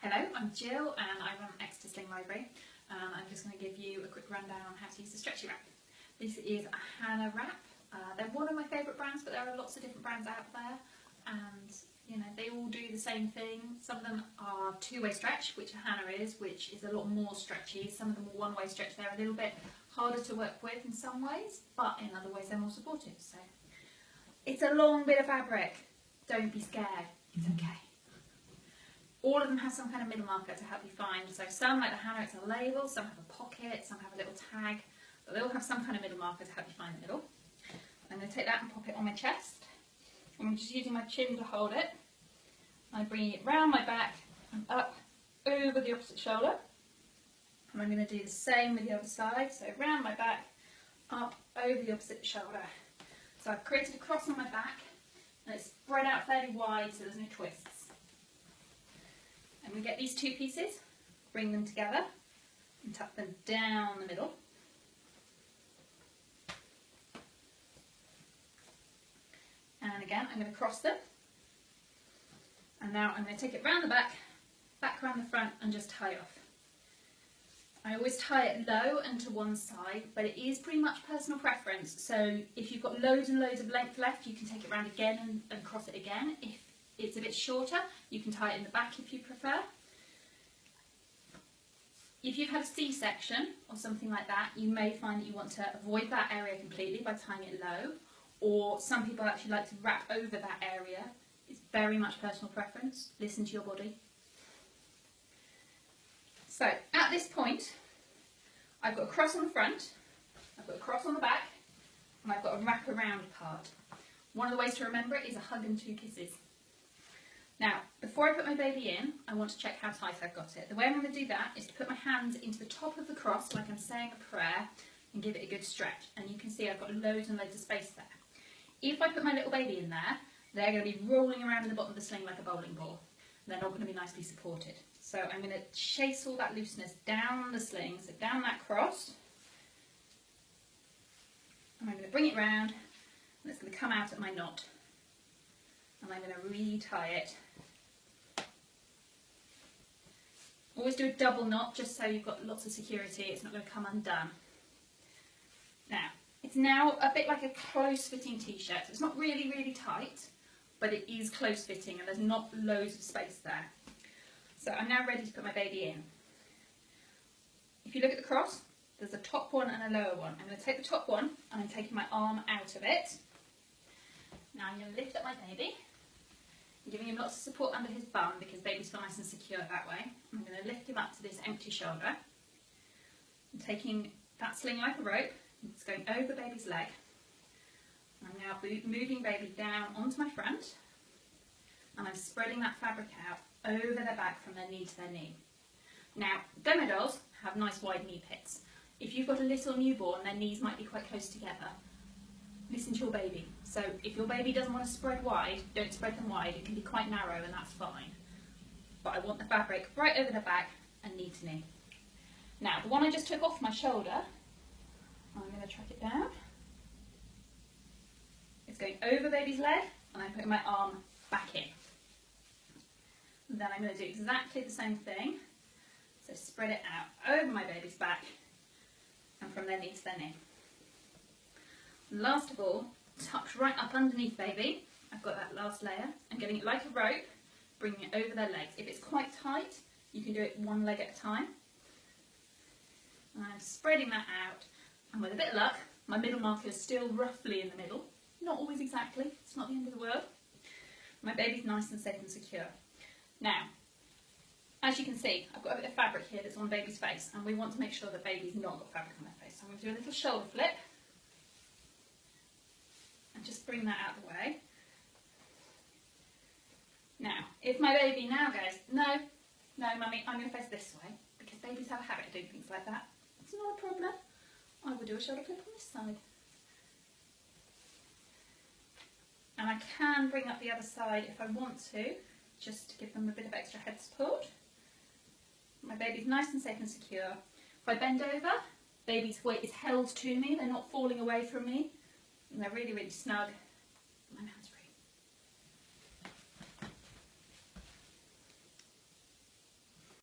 Hello, I'm Gill and I run Exeter Sling Library. I'm just going to give you a quick rundown on how to use the Stretchy wrap. This is a Hana wrap. They're one of my favourite brands, but there are lots of different brands out there, and they all do the same thing. Some of them are two-way stretch, which a Hana is, which is a lot more stretchy. Some of them are one-way stretch. They're a little bit harder to work with in some ways, but in other ways they're more supportive. So it's a long bit of fabric. Don't be scared. It's okay. All of them have some kind of middle marker to help you find. So some, like the Hana, it's a label, some have a pocket, some have a little tag, but they all have some kind of middle marker to help you find the middle. I'm going to take that and pop it on my chest. I'm just using my chin to hold it. I bring it round my back and up over the opposite shoulder. And I'm going to do the same with the other side. So round my back, up over the opposite shoulder. So I've created a cross on my back and it's spread out fairly wide so there's no twists. And we get these two pieces, bring them together and tuck them down the middle. And again, I'm going to cross them. And now I'm going to take it round the back round the front and just tie off. I always tie it low and to one side, but it is pretty much personal preference. So if you've got loads and loads of length left, you can take it round again and cross it again. If it's a bit shorter, you can tie it in the back if you prefer. If you've had a C-section or something like that, you may find that you want to avoid that area completely by tying it low, or some people actually like to wrap over that area. It's very much personal preference. Listen to your body. So at this point, I've got a cross on the front, I've got a cross on the back, and I've got a wrap around part. One of the ways to remember it is a hug and two kisses. Now, before I put my baby in, I want to check how tight I've got it. The way I'm going to do that is to put my hands into the top of the cross like I'm saying a prayer and give it a good stretch. And you can see I've got loads and loads of space there. If I put my little baby in there, they're going to be rolling around in the bottom of the sling like a bowling ball. They're not going to be nicely supported. So I'm going to chase all that looseness down the sling, so down that cross. And I'm going to bring it round, and it's going to come out at my knot. And I'm going to re-tie it. Always do a double knot just so you've got lots of security, it's not going to come undone. Now, it's now a bit like a close-fitting t-shirt. So it's not really, really tight, but it is close-fitting and there's not loads of space there. So I'm now ready to put my baby in. If you look at the cross, there's a top one and a lower one. I'm going to take the top one and I'm taking my arm out of it. Now I'm going to lift up my baby. I'm giving him lots of support under his bum because babies feel nice and secure that way. I'm going to lift him up to this empty shoulder. I'm taking that sling like a rope. It's going over baby's leg. I'm now moving baby down onto my front. And I'm spreading that fabric out over their back from their knee to their knee. Now, demo dolls have nice wide knee pits. If you've got a little newborn, their knees might be quite close together. Listen to your baby. So if your baby doesn't want to spread wide, don't spread them wide. It can be quite narrow and that's fine. But I want the fabric right over the back and knee to knee. Now, the one I just took off my shoulder, I'm going to track it down. It's going over baby's leg and I'm putting my arm back in. And then I'm going to do exactly the same thing. So spread it out over my baby's back and from their knee to their knee. Last of all, tucked right up underneath baby, I've got that last layer. I'm getting it like a rope, bringing it over their legs. If it's quite tight, you can do it one leg at a time. And I'm spreading that out, and with a bit of luck, my middle marker is still roughly in the middle. Not always exactly, it's not the end of the world. My baby's nice and safe and secure. Now, as you can see, I've got a bit of fabric here that's on baby's face, and we want to make sure that baby's not got fabric on their face. So I'm going to do a little shoulder flip. And just bring that out of the way. Now, if my baby now goes, no, mummy, I'm going to face this way, because babies have a habit of doing things like that, it's not a problem. I will do a shoulder flip on this side. And I can bring up the other side if I want to, just to give them a bit of extra head support. My baby's nice and safe and secure. If I bend over, baby's weight is held to me, they're not falling away from me. And they're really, really snug